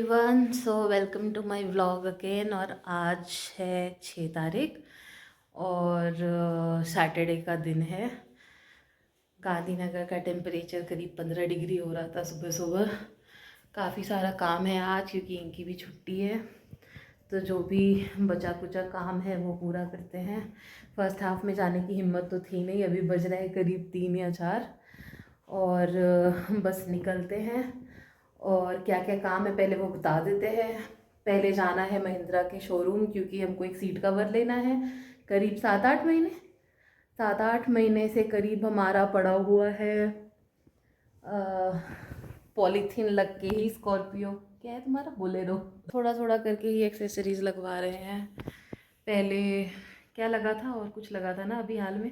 Everyone, so welcome to my vlog again. और आज है 6 तारीख और सैटरडे का दिन है। गांधीनगर का टेम्परेचर करीब 15 डिग्री हो रहा था सुबह सुबह। काफ़ी सारा काम है आज क्योंकि इनकी भी छुट्टी है, तो जो भी बचा कुचा काम है वो पूरा करते हैं। फर्स्ट हाफ में जाने की हिम्मत तो थी नहीं, अभी बज रहा है करीब 3 या 4 और बस निकलते हैं। और क्या क्या काम है पहले वो बता देते हैं। पहले जाना है महिंद्रा के शोरूम क्योंकि हमको एक सीट कवर लेना है। करीब 7-8 महीने से करीब हमारा पड़ा हुआ है पॉलीथीन लग के ही। स्कॉर्पियो क्या है तुम्हारा, बोलेरो, थोड़ा थोड़ा करके ही एक्सेसरीज लगवा रहे हैं। पहले क्या लगा था और कुछ लगा था ना अभी हाल में,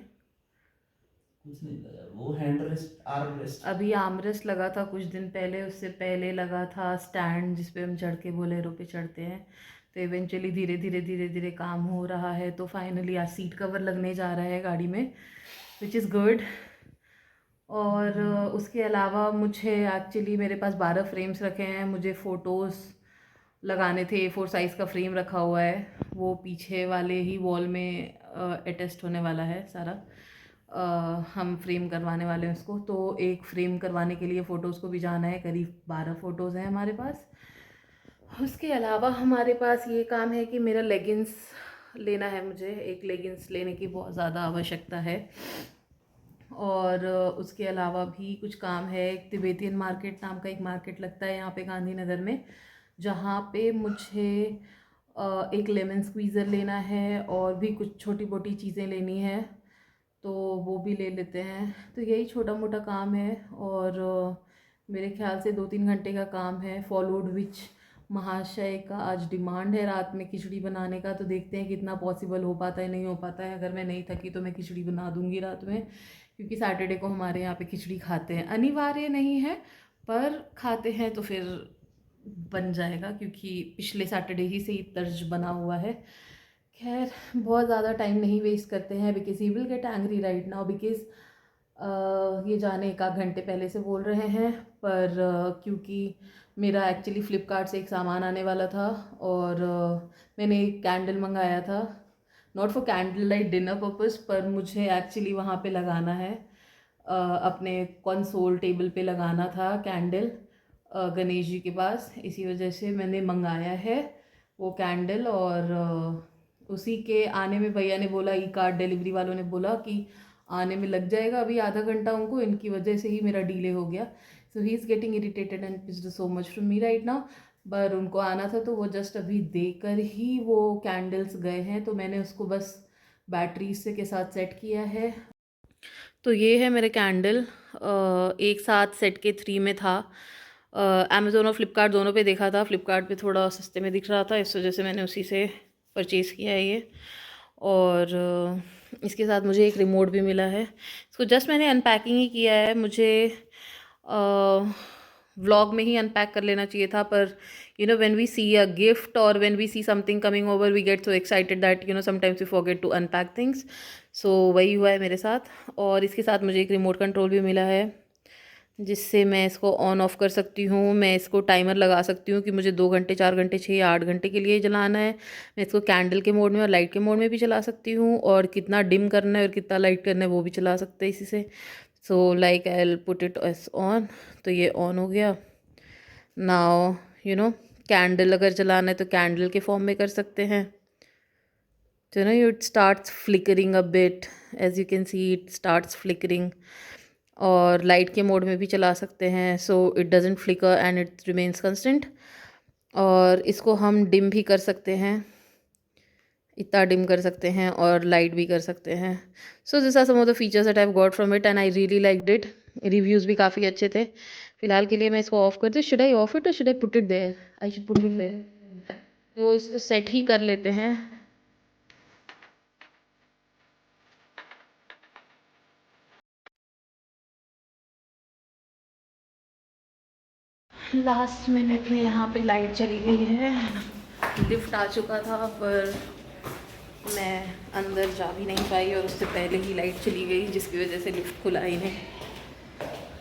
कुछ नहीं था यार, वो हैंड रेस्ट आर्म रेस्ट। अभी आर्मरेस्ट लगा था कुछ दिन पहले। उससे पहले लगा था स्टैंड जिस पे हम चढ़ के बोलेरो पे चढ़ते हैं। तो इवेंचुअली धीरे धीरे धीरे धीरे काम हो रहा है, तो फाइनली आज सीट कवर लगने जा रहा है गाड़ी में, विच इज़ गुड। और उसके अलावा मुझे एक्चुअली मेरे पास 12 फ्रेम्स रखे हैं। मुझे फ़ोटोज़ लगाने थे। A4 साइज़ का फ्रेम रखा हुआ है, वो पीछे वाले ही वॉल में अटैच्ड होने वाला है सारा। हम फ्रेम करवाने वाले हैं उसको, तो एक फ्रेम करवाने के लिए फ़ोटोज़ को भी जाना है। करीब 12 फ़ोटोज़ हैं हमारे पास। उसके अलावा हमारे पास ये काम है कि मेरा लेगिंग्स लेना है। मुझे एक लेगिंग्स लेने की बहुत ज़्यादा आवश्यकता है। और उसके अलावा भी कुछ काम है। एक तिब्बतियन मार्केट नाम का एक मार्केट लगता है यहाँ पे गांधीनगर में, जहाँ पे मुझे एक लेमन स्क्वीज़र लेना है और भी कुछ छोटी मोटी चीज़ें लेनी है, तो वो भी ले लेते हैं। तो यही छोटा मोटा काम है और मेरे ख्याल से 2-3 घंटे का काम है। फॉलोड विच महाशय का आज डिमांड है रात में खिचड़ी बनाने का, तो देखते हैं कितना पॉसिबल हो पाता है नहीं हो पाता है। अगर मैं नहीं थकी तो मैं खिचड़ी बना दूंगी रात में, क्योंकि सैटरडे को हमारे यहाँ पे खिचड़ी खाते हैं। अनिवार्य नहीं है पर खाते हैं तो फिर बन जाएगा, क्योंकि पिछले सैटरडे ही से ही तर्ज बना हुआ है। खैर, बहुत ज़्यादा टाइम नहीं वेस्ट करते हैं because he will get angry right now. Because ये जाने 1 आध घंटे पहले से बोल रहे हैं, पर क्योंकि मेरा एक्चुअली फ़्लिपकार्ट से एक सामान आने वाला था और मैंने एक कैंडल मंगाया था। Not for candle light dinner purpose, पर मुझे एक्चुअली वहाँ पे लगाना है, अपने कंसोल टेबल पे लगाना था कैंडल गणेश जी के पास। इसी वजह से मैंने मंगाया है वो कैंडल। और उसी के आने में भैया ने बोला, ई कार्ड डिलीवरी वालों ने बोला कि आने में लग जाएगा अभी आधा घंटा उनको, इनकी वजह से ही मेरा डिले हो गया। So he is getting irritated and pissed so much from me right now. पर उनको आना था तो वो जस्ट अभी देकर ही वो कैंडल्स गए हैं, तो मैंने उसको बस बैटरी से के साथ सेट किया है। तो ये है मेरे कैंडल। एक साथ सेट के 3 में था। अमेज़ोन और फ्लिपकार्ट दोनों पे देखा था। फ्लिपकार्ट पे थोड़ा सस्ते में दिख रहा था, इस वजह से मैंने उसी से परचेज़ किया है ये। और इसके साथ मुझे एक रिमोट भी मिला है। इसको जस्ट मैंने अनपैकिंग ही किया है। मुझे व्लॉग में ही अनपैक कर लेना चाहिए था, पर when we see a gift और when we see something coming over we get so excited that sometimes we forget to unpack things. So वही हुआ है मेरे साथ। और इसके साथ मुझे एक रिमोट कंट्रोल भी मिला है, जिससे मैं इसको ऑन ऑफ कर सकती हूँ। मैं इसको टाइमर लगा सकती हूँ कि मुझे 2 घंटे, 4 घंटे, 6 या 8 घंटे के लिए जलाना है। मैं इसको कैंडल के मोड में और लाइट के मोड में भी चला सकती हूँ, और कितना डिम करना है और कितना लाइट करना है वो भी चला सकते हैं इसी से। So like I will put it S on. तो ये ऑन हो गया। नाउ कैंडल अगर जलाना है तो कैंडल के फॉर्म में कर सकते हैं। तो it starts flickering a bit, as you can see it starts flickering। और लाइट के मोड में भी चला सकते हैं, so it doesn't flicker and it remains constant. और इसको हम डिम भी कर सकते हैं, इतना डिम कर सकते हैं, और लाइट भी कर सकते हैं। So this are some of the features that I have got from it and I really liked it. Reviews भी काफ़ी अच्छे थे। फिलहाल के लिए मैं इसको ऑफ करती हूँ। शुड आई ऑफ इट और should I put it there? I should put it there. तो इसको सेट ही कर लेते हैं। लास्ट मिनट में यहाँ पे लाइट चली गई है। लिफ्ट आ चुका था पर मैं अंदर जा भी नहीं पाई, और उससे पहले ही लाइट चली गई, जिसकी वजह से लिफ्ट खुला ही नहीं।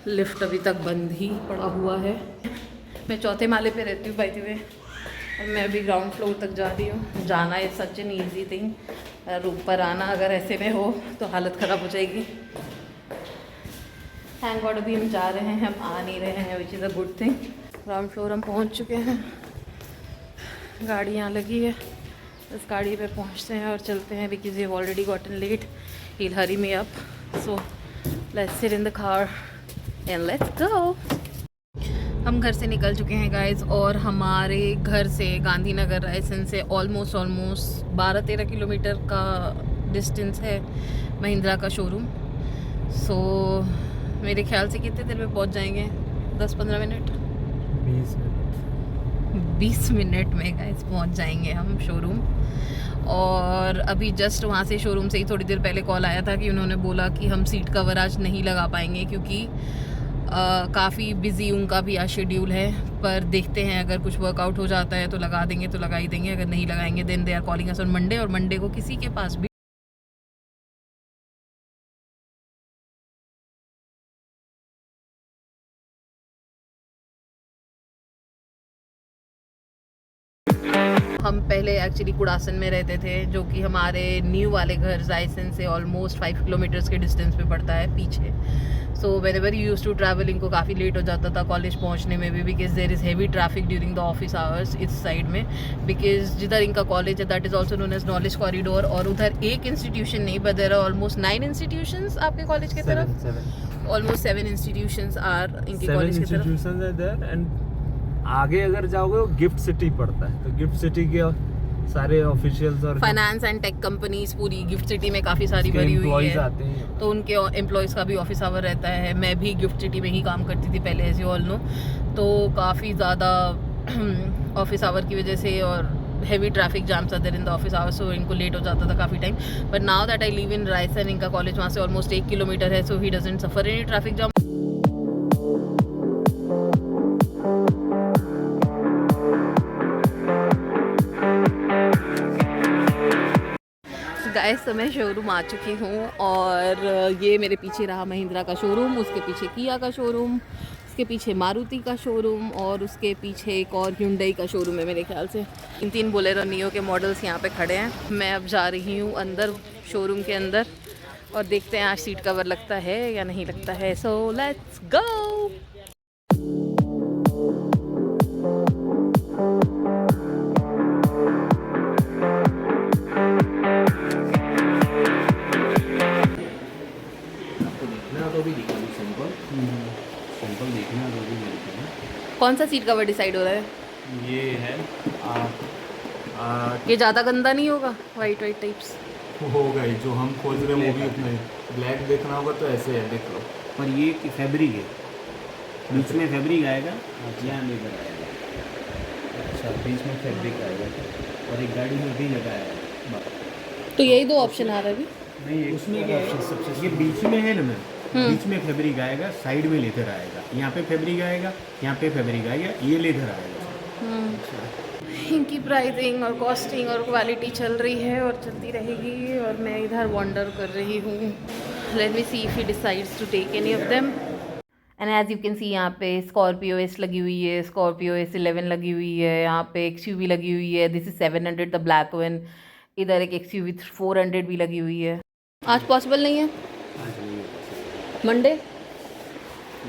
लिफ्ट अभी तक बंद ही पड़ा हुआ है। मैं चौथे माले पे रहती हूँ बाय द वे, और मैं अभी ग्राउंड फ्लोर तक जा रही हूँ। जाना है सच एन ईजी थिंग, और ऊपर आना अगर ऐसे में हो तो हालत ख़राब हो जाएगी। थैंक गॉड अभी हम जा रहे हैं, हम आ नहीं रहे हैं, which is a good thing. Ground floor हम पहुँच चुके हैं, गाड़ी यहाँ लगी है, इस गाड़ी पे पहुँचते हैं और चलते हैं, because you already gotten late, he'll hurry me up, so let's sit in the car and let's go। हम घर से निकल चुके हैं गाइज, और हमारे घर से गांधीनगर रायसन से ऑलमोस्ट 12-13 किलोमीटर का डिस्टेंस है महिंद्रा का शोरूम। सो मेरे ख्याल से कितने देर में पहुंच जाएंगे? 10-15 मिनट, 20 मिनट में गाइज पहुंच जाएंगे हम शोरूम। और अभी जस्ट वहाँ से शोरूम से ही थोड़ी देर पहले कॉल आया था कि उन्होंने बोला कि हम सीट कवर आज नहीं लगा पाएंगे, क्योंकि काफ़ी बिज़ी उनका भी आज शेड्यूल है। पर देखते हैं, अगर कुछ वर्कआउट हो जाता है तो लगा देंगे, तो लगा ही देंगे, अगर नहीं लगाएंगे then they are calling us on Monday. और मंडे को किसी के पास भी हम पहले एक्चुअली कुड़ासन में रहते थे, जो कि हमारे न्यू वाले घर रायसन से ऑलमोस्ट 5 किलोमीटर्स के डिस्टेंस पे पड़ता है पीछे। So whenever you used to travel, इनको काफ़ी लेट हो जाता था कॉलेज पहुंचने में भी, because there is heavy traffic during the office hours इस साइड में। बिकॉज जिधर इनका कॉलेज है that is also known as knowledge corridor, और उधर एक इंस्टीट्यूशन नहीं but there are almost 9 institutions आपके कॉलेज की तरफ। ऑलमोस्ट 7 इंस्टीट्यूशंस आर इनके कॉलेज की तरफ। आगे अगर जाओगे वो गिफ्ट सिटी पड़ता है, तो गिफ्ट सिटी के सारे ऑफिशियल्स और फाइनेंस एंड टेक कंपनीज पूरी गिफ्ट सिटी में काफ़ी सारी भरी हुई है, आते हैं, तो उनके एम्प्लॉयज़ का भी ऑफिस आवर रहता है। मैं भी गिफ्ट सिटी में ही काम करती थी पहले, एज यू ऑल नो, तो काफ़ी ज़्यादा ऑफिस आवर की वजह से और heavy traffic jams are there in the office hours, so इनको लेट हो जाता था काफ़ी time. But now that I live in Raisen, इनका कॉलेज वहाँ से ऑलमोस्ट 1 किलोमीटर है, so he doesn't suffer any traffic jam. Guys तो मैं शोरूम आ चुकी हूँ, और ये मेरे पीछे रहा महिंद्रा का शोरूम, उसके पीछे किया का शोरूम, उसके पीछे मारुति का शोरूम, और उसके पीछे एक और hyundai का शोरूम है मेरे ख्याल से। इन 3 बोलेरो नियो के मॉडल्स यहाँ पे खड़े हैं। मैं अब जा रही हूँ अंदर शोरूम के अंदर, और देखते हैं आज सीट कवर लगता है या नहीं लगता है। So let's go. तो भी दिखा दूँ सिंपल देखना तो भी मिलता है। कौन सा सीट कवर डिसाइड हो रहा है? ये है ये ज़्यादा गंदा नहीं होगा? वाइट टाइप्स होगा ही, जो हम खोज रहे हैं वो भी उतना ही। ब्लैक देखना होगा तो ऐसे है, देख लो। पर ये कि फैब्रिक है, बीच में फैब्रिक आएगा, यहाँ लेकर आएगा। अच्छा, बीच में फैब्रिक आएगा, और एक गाड़ी में भी लगाया है। तो यही 2 ऑप्शन आ रहा है अभी। नहीं, उसमें क्या है, सबसे ये बीच में है ना मैम, बीच में फैब्रिक आएगा, साइड में लेदर आएगा, यहाँ पे फैब्रिक आएगा, यहाँ पे फैब्रिक आएगा, ये लेदर आएगा। इनकी प्राइसिंग और कॉस्टिंग और क्वालिटी चल रही है और चलती रहेगी, और मैं इधर वॉन्डर कर रही हूँ। Let me see if he decides to take any of them. And as you can see यहाँ पे स्कॉर्पियो एस लगी हुई है, स्कॉर्पियो S11 लगी हुई है, यहाँ पे XUV लगी हुई है, this is 700 the black one. इधर एक XUV 400 भी लगी हुई है। आज पॉसिबल नहीं है, मंडे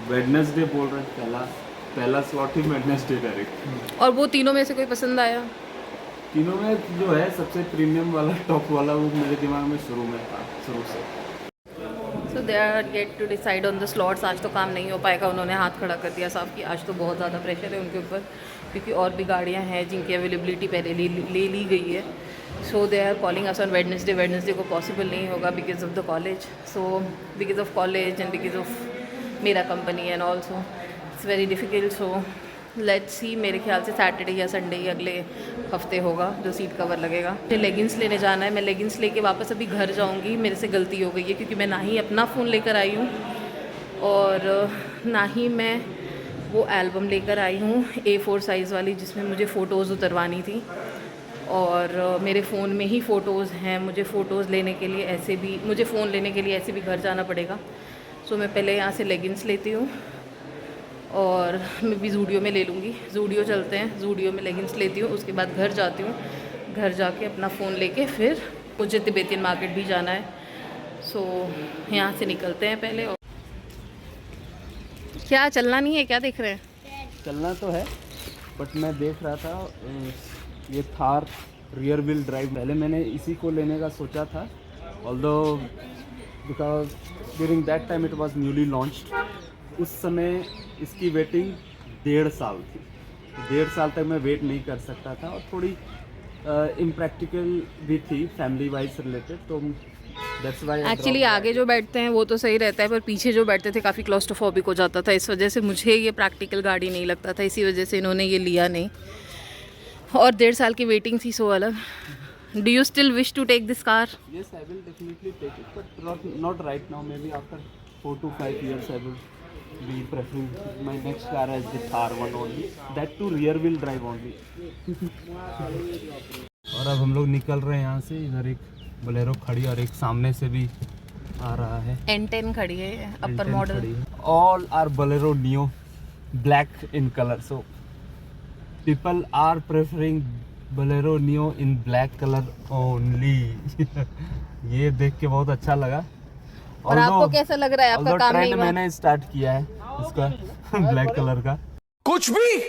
वेडनेसडे बोल रहे हैं, पहला स्लॉट ही वेडनेसडे डायरेक्ट। और वो तीनों में से कोई पसंद आया? तीनों में जो है सबसे प्रीमियम वाला, टॉप वाला, वो मेरे दिमाग में शुरू में था, शुरू से। So they are get to decide on the slots. आज तो काम नहीं हो पाएगा, उन्होंने हाथ खड़ा कर दिया साहब कि आज तो बहुत ज़्यादा प्रेशर है उनके ऊपर, क्योंकि और भी गाड़ियाँ हैं जिनकी अवेलेबिलिटी पहले ले ली गई है। So they are calling us on Wednesday को पॉसिबल नहीं होगा because of the college. So because of college and because of मेरा company and also it's very difficult. So let's see, मेरे ख्याल से सैटरडे या संडे ही अगले हफ्ते होगा जो सीट कवर लगेगा। मुझे लेगिंग्स लेने जाना है, मैं लेगिंग्स लेके वापस अभी घर जाऊंगी। मेरे से गलती हो गई है क्योंकि मैं ना ही अपना फ़ोन लेकर आई हूँ और ना ही मैं वो एल्बम लेकर आई हूँ A4 साइज़ वाली जिसमें मुझे फ़ोटोज़ उतरवानी थी, और मेरे फ़ोन में ही फ़ोटोज़ हैं। मुझे फ़ोटोज़ लेने के लिए ऐसे भी, मुझे फ़ोन लेने के लिए ऐसे भी घर जाना पड़ेगा। सो मैं पहले यहाँ से लेगिंग्स लेती हूँ और मैं भी ज़ूडियो में ले लूँगी। ज़ूडियो चलते हैं, ज़ूडियो में लेगिंग्स लेती हूँ, उसके बाद घर जाती हूँ, घर जाके अपना फ़ोन लेके फिर मुझे तिब्बतियन मार्केट भी जाना है। सो यहाँ से निकलते हैं पहले। और क्या चलना नहीं है, क्या देख रहे हैं? चलना तो है, बट मैं देख रहा था ये थार रियर व्हील ड्राइव, पहले मैंने इसी को लेने का सोचा था, although because during that time it was newly launched. उस समय इसकी वेटिंग 1.5 साल थी। 1.5 साल तक मैं वेट नहीं कर सकता था और थोड़ी इम्प्रैक्टिकल भी थी फैमिली वाइज रिलेटेड, तो दैट्स व्हाई एक्चुअली आगे जो बैठते हैं वो तो सही रहता है, पर पीछे जो बैठते थे काफ़ी क्लॉस्ट्रोफोबिक हो जाता था। इस वजह से मुझे ये प्रैक्टिकल गाड़ी नहीं लगता था, इसी वजह से इन्होंने ये लिया नहीं। और 1.5 साल की वेटिंग थी, सो अलग। Do you still wish to take this car? Yes, I will definitely take it, but not right now. Maybe after 4 to 5 years, I will be preferring my next car as the Thar one only. That too rear wheel drive only. और अब हम लोग निकल रहे हैं यहाँ से। इधर एक बोलेरो खड़ी और एक सामने से भी आ रहा है। N10 खड़ी है, अपर model. All are Bolero Neo, black in color. So people are preferring Bolero Neo in black color only. ये देख के बहुत अच्छा लगा। और आपको कैसा लग रहा है? आपका काम नहीं हुआ? मैंने स्टार्ट किया है इसका ब्लैक कलर का। कुछ भी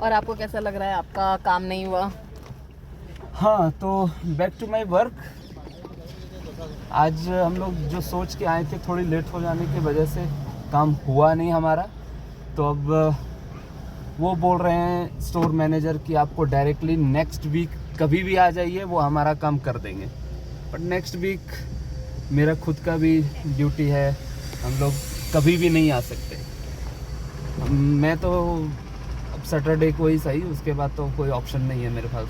और आपको कैसा लग रहा है? आपका काम नहीं हुआ? हाँ, तो बैक टू माय वर्क। आज हम लोग जो सोच के आए थे, थोड़ी लेट हो जाने की वजह से काम हुआ नहीं हमारा। तो अब वो बोल रहे हैं स्टोर मैनेजर कि आपको डायरेक्टली नेक्स्ट वीक कभी भी आ जाइए, वो हमारा काम कर देंगे। बट नेक्स्ट वीक मेरा खुद का भी ड्यूटी है, हम लोग कभी भी नहीं आ सकते। मैं तो अब सैटरडे को ही सही, उसके बाद तो कोई ऑप्शन नहीं है मेरे पास।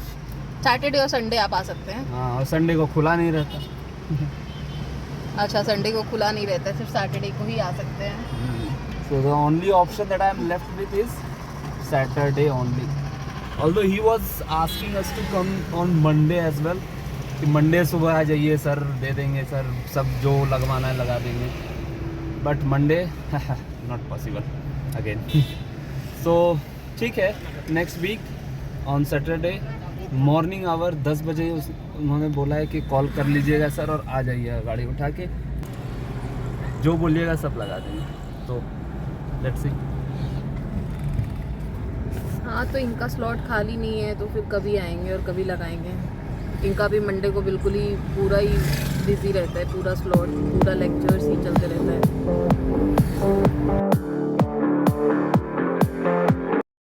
सैटरडे और संडे आप आ सकते हैं? हाँ, और संडे को खुला नहीं रहता। अच्छा, संडे को खुला नहीं रहता, सिर्फ सैटरडे को ही आ सकते हैं। So the only option that I am left with is Saturday only. Although he was asking us to come on Monday as well. कि मंडे सुबह आ जाइए सर, दे देंगे सर, सब जो लगवाना है लगा देंगे। But Monday not possible again. So ठीक है, next week on Saturday morning hour 10 बजे उन्होंने बोला है कि कॉल कर लीजिएगा सर और आ जाइएगा, गाड़ी उठा के जो बोलिएगा सब लगा देंगे। तो लेट्स सी। हाँ, तो इनका स्लॉट खाली नहीं है, तो फिर कभी आएंगे और कभी लगाएंगे। इनका भी मंडे को बिल्कुल ही पूरा ही बिजी रहता है, पूरा स्लॉट, पूरा लेक्चर्स ही चलते रहता है।